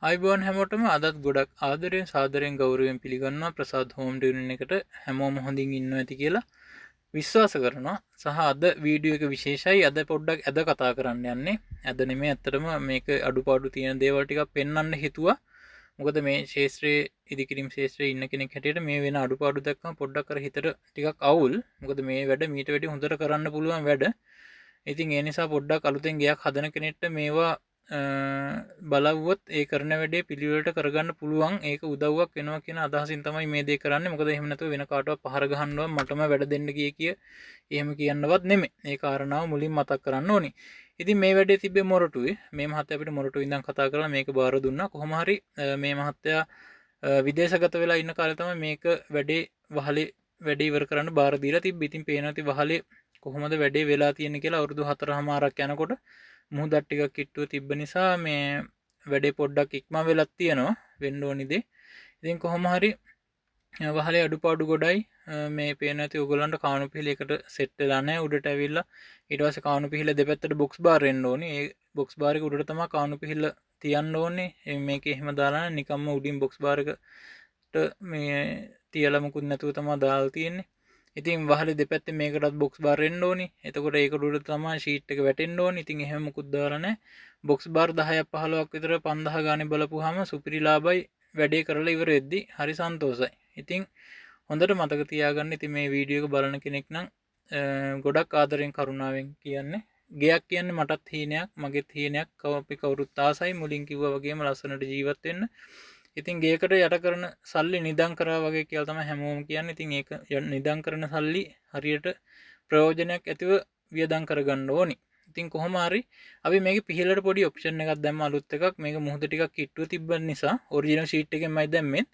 අයිබෝන් හැමෝටම අදත් ගොඩක් ආදරයෙන් සාදරයෙන් ගෞරවයෙන් පිළිගන්නවා ප්‍රසාද් හෝම් ටියුනින් එකට හැමෝම හොඳින් ඉන්නවා ඇති කියලා විශ්වාස කරනවා. සහ අද වීඩියෝ එක විශේෂයි. අද පොඩ්ඩක් ඇද කතා කරන්න යන්නේ. ඇද නෙමෙයි, ඇත්තටම මේක අඩුපාඩු තියෙන දේවල් ටිකක් පෙන්වන්න හිතුවා. මොකද මේ ශාස්ත්‍රයේ ඉදිකිරීම ශාස්ත්‍රයේ ඉන්න කෙනෙක් හැටියට මේ වෙන අඩුපාඩු දැක්කම පොඩ්ඩක් අර හිතට ටිකක් අවුල්. මොකද මේ වැඩ මීට වැඩි හොඳට කරන්න පුළුවන් වැඩ. ඉතින් ඒ නිසා පොඩ්ඩක් අලුතෙන් ගයක් හදන කෙනෙක්ට මේවා බලවුවොත් ඒ කරන වැඩේ පිළිවෙලට කරගන්න පුළුවන්. ඒක උදව්වක් වෙනවා කියන අදහසින් තමයි මේ දේ කරන්නේ. මොකද එහෙම නැතුව වෙන කාටවත් පහර ගහන්නව මටම වැඩ දෙන්න කිය එහෙම කියන්නවත් නෙමෙයි. ඒ කාරණාව මුලින් මතක් කරන්න ඕනි. ඉතින් මේ වැඩේ තිබ්බේ මොරටුවේ. මේ මහත්තයා අපිට මොරටුවේ ඉඳන් කතා කරලා මේක බාර දුන්නා. කොහොම හරි මේ මහත්තයා විදේශගත වෙලා ඉන්න කාලේ තමයි මේක වැඩේ ඉවර කරන්න බාර දීලා තිබ්බේ. ඉතින් පේනවා ඉතින් වහලේ කොහොමද වැඩේ වෙලා තියෙන්නේ කියලා අවුරුදු 4මාරක් යනකොට මුහුදත් ටිකක් කිට්ටුව තිබ්බ නිසා මේ වැඩේ පොඩ්ඩක් ඉක්ම වෙලත් තියෙනවා වෙන්න ඕනි දේ. ඉතින් කොහොම හරි වහලේ අඩුපාඩු ගොඩයි. මේ පේන ඇති ඔයගොල්ලන්ට කාණු පිහල එකට සෙට් වෙලා නැහැ. උඩට ඇවිල්ලා ඊට පස්සේ කාණු පිහල දෙපැත්තට බොක්ස් බාර් එන්න ඕනි. ඒ බොක්ස් බාර් එක උඩට තමයි කාණු පිහල තියන්න ඕනේ. මේක එහෙම දාලා නිකම්ම උඩින් බොක්ස් බාර් එකට මේ තියලා මුකුත් නැතුව තමයි දාලා තියෙන්නේ. ඉතින් වහලේ දෙපැත්තේ මේකටත් බොක්ස් බාර් එන්න ඕනි. එතකොට ඒකට උඩ තමයි ෂීට් එක වැටෙන්න ඕනි. ඉතින් එහෙම මුකුත් දාලා නැහැ. බොක්ස් බාර් 10ක් 15ක් විතර 5000 ගානේ බලපුවාම සුපිරි ලාභයි වැඩේ කරලා ඉවර වෙද්දි හරි සන්තෝසයි. ඉතින් හොඳට මතක තියාගන්න. ඉතින් මේ වීඩියෝ එක බලන කෙනෙක් නම් ගොඩක් ආදරෙන් කරුණාවෙන් කියන්නේ. ගෙයක් කියන්නේ මටත් හීනයක්, මගෙත් හීනයක්. අපි කවුරුත් ආසයි මුලින් කිව්වා වගේම ලස්සනට ජීවත් වෙන්න. ඉතින් ගේකට යට කරන සල්ලි නිදන් කරා වගේ කියලා තමයි හැමෝම කියන්නේ. ඉතින් ඒක නිදන් කරන සල්ලි හරියට ප්‍රයෝජනයක් ඇතිව වියදම් කරගන්න ඕනි. ඉතින් කොහොම හරි අපි මේකේ පිහලට පොඩි ඔප්ෂන් එකක් දැම්ම අලුත් එකක්. මේක මුහුද ටිකක් කිට්ටුව තිබ්බ නිසා ඔරිජිනල් ෂීට් එකෙන්මයි දැම්මේ.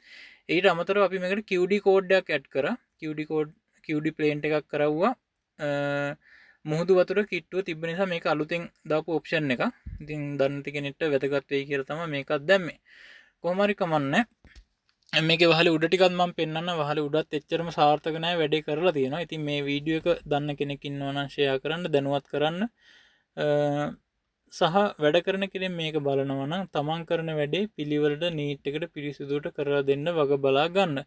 ඊට අමතරව අපි මේකට QD කෝඩ් එකක් ඇඩ් කරා. QD ප්ලේන්ට් එකක් කරවුවා. මුහුදු වතුර කිට්ටුව තිබ්බ නිසා මේක අලුතෙන් දාපු ඔප්ෂන් එකක්. ඉතින් දන්න කෙනෙක්ට වැදගත් වෙයි කියලා තමයි මේකත් දැම්මේ. කොහොම හරි කමන්නේ. මේකේ වහලේ උඩ ටිකක් මම පෙන්නන්න. වහලේ උඩත් එච්චරම සාර්ථක නැහැ, වැඩේ කරලා තියෙනවා. ඉතින් මේ වීඩියෝ එක දන්න කෙනෙක් ඉන්නවා නම් ෂෙයා කරන්න, දැනුවත් කරන්න. සහ වැඩ කරන කෙනෙක් මේක බලනවා නම් තමන් කරන වැඩේ පිළිවෙලට නීට් එකට පිරිසිදුවට කරලා දෙන්න වග බලා ගන්න.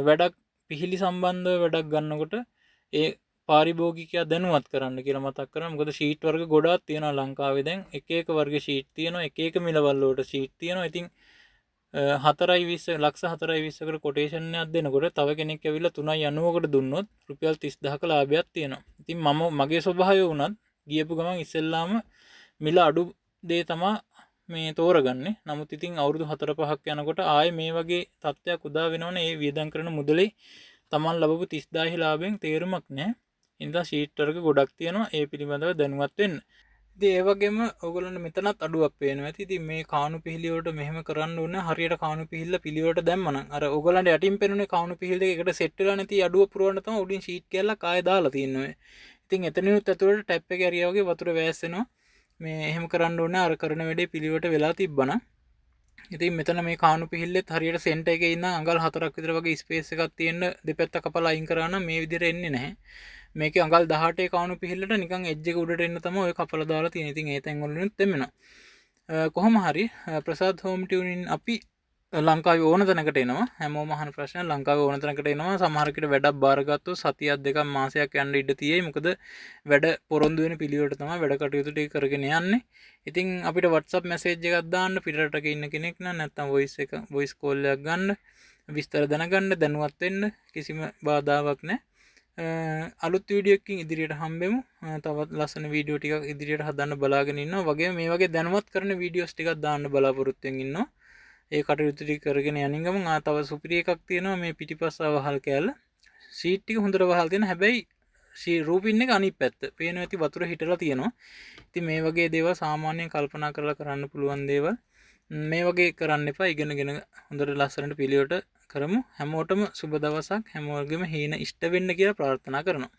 වැඩක් පිහිලි සම්බන්ධව වැඩක් ගන්නකොට ඒ පාරිභෝගිකයා දැනුවත් කරන්න කියලා මතක් කරනවා. මොකද ෂීට් වර්ග ගොඩාක් තියෙනවා ලංකාවේ දැන්. එක එක වර්ග ෂීට් තියෙනවා, එක එක මිලවල් වලට ෂීට් තියෙනවා. ඉතින් 4.20 ලක්ෂ 4.20කට කොටේෂන් එකක් දෙනකොට තව කෙනෙක් ඇවිල්ලා 3.90කට දුන්නොත් රුපියල් 30000ක ලාභයක් තියෙනවා. ඉතින් මගේ ස්වභාවය වුණත් ගියපු ගමන් ඉස්සෙල්ලාම මිල අඩු දේ තමයි මේ තෝරගන්නේ. නමුත් ඉතින් අවුරුදු 4-5ක් යනකොට ආයේ මේ වගේ තත්ත්වයක් උදා වෙනවනේ. ඒ වියදම් කරන මුදලේ Taman ලැබපු 30000 ලාභයෙන් තේරුමක් නැහැ. ඉතින් ෂීට් වර්ග ගොඩක් තියෙනවා. ඒ පිළිබඳව දැනුවත් වෙන්න. ඉතින් ඒ වගේම ඔයගොල්ලන්ට මෙතනත් අඩුවක් පේනවා ඇති. ඉතින් මේ කාණු පිහිලි වලට මෙහෙම කරන්න ඕනේ. හරියට කාණු පිහිල්ල පිළිවෙලට දැම්මනම් අර ඔයගොල්ලන්ට යටින් පෙනුනේ කාණු පිහිලි දෙක එකට සෙට් වෙලා නැති අඩුව පුරවන්න තමයි උඩින් ෂීට් කැල්ලක් ආයෙ දාලා තියෙන්නේ. ඉතින් එතනිනුත් ඇතුළට ටැප් එක ඇරියා වගේ වතුර වැස්සෙනවා. මේ එහෙම කරන්න ඕනේ අර කරන වැඩේ පිළිවෙලට වෙලා තිබ්බනම්. ඉතින් මෙතන මේ කාණු පිහිල්ලෙත් හරියට සෙන්ටර් එකේ ඉන්න අඟල් 4ක් විතර වගේ ස්පේස් එකක් තියෙන දෙපැත්ත කපලා අයින් කරා නම් මේ විදිහට එන්නේ නැහැ. මේකේ අඟල් 18 කාණු පිහිල්ලට නිකන් එජ් එක උඩට එන්න තමයි ඔය කපලා දාලා තියෙන්නේ. ඉතින් ඒ තැන් වලිනුත් දෙන්නවා. කොහොම හරි ප්‍රසාද් හෝම් ටියුනින් අපි ලංකාවේ ඕන තැනකට එනවා. හැමෝම අහන ප්‍රශ්න ලංකාවේ ඕන තැනකට එනවා. සමහර කෙනෙක් වැඩක් බාරගත්තොත් සතියක් දෙකක් මාසයක් යන්න ඉඩ තියෙයි. මොකද වැඩ පොරොන්දු වෙන පිළිවෙලට තමයි වැඩ කටයුතු ටික කරගෙන යන්නේ. ඉතින් අපිට WhatsApp මැසේජ් එකක් දාන්න පිටරටක ඉන්න කෙනෙක් නම් නැත්නම් වොයිස් කෝල් එකක් ගන්න විස්තර දැනගන්න දැනුවත් වෙන්න කිසිම බාධාවක් නැහැ. අලුත් වීඩියෝ එකකින් ඉදිරියට හම්බෙමු. තවත් ලස්සන වීඩියෝ ටිකක් ඉදිරියට හදන්න බලාගෙන ඉන්නවා. වගේම මේ වගේ දැනුවත් කරන වීඩියෝස් ටිකක් දාන්න බලාපොරොත්තු වෙමින් ඉන්නවා. ඒ කටයුතු ටික කරගෙන යනින් ගමන් තව සුපිරි එකක් තියෙනවා. මේ පිටිපස්ස වහල් කෑල්ල ෂීට් ටික හොඳට වහල් තියෙන. හැබැයි රූපින් එක අනිත් පැත්ත පේනවා ඇති වතුර හිටලා තියෙනවා. ඉතින් මේ වගේ දේවල් සාමාන්‍යයෙන් කල්පනා කරලා කරන්න පුළුවන් දේවල්. මේ වගේ කරන්න එපා. ඉගෙනගෙන හොඳට ලස්සනට පිළිවෙලට කරමු. හැමෝටම සුබ දවසක්. හැමෝගෙම හීන ඉෂ්ට වෙන්න කියලා ප්‍රාර්ථනා කරනවා.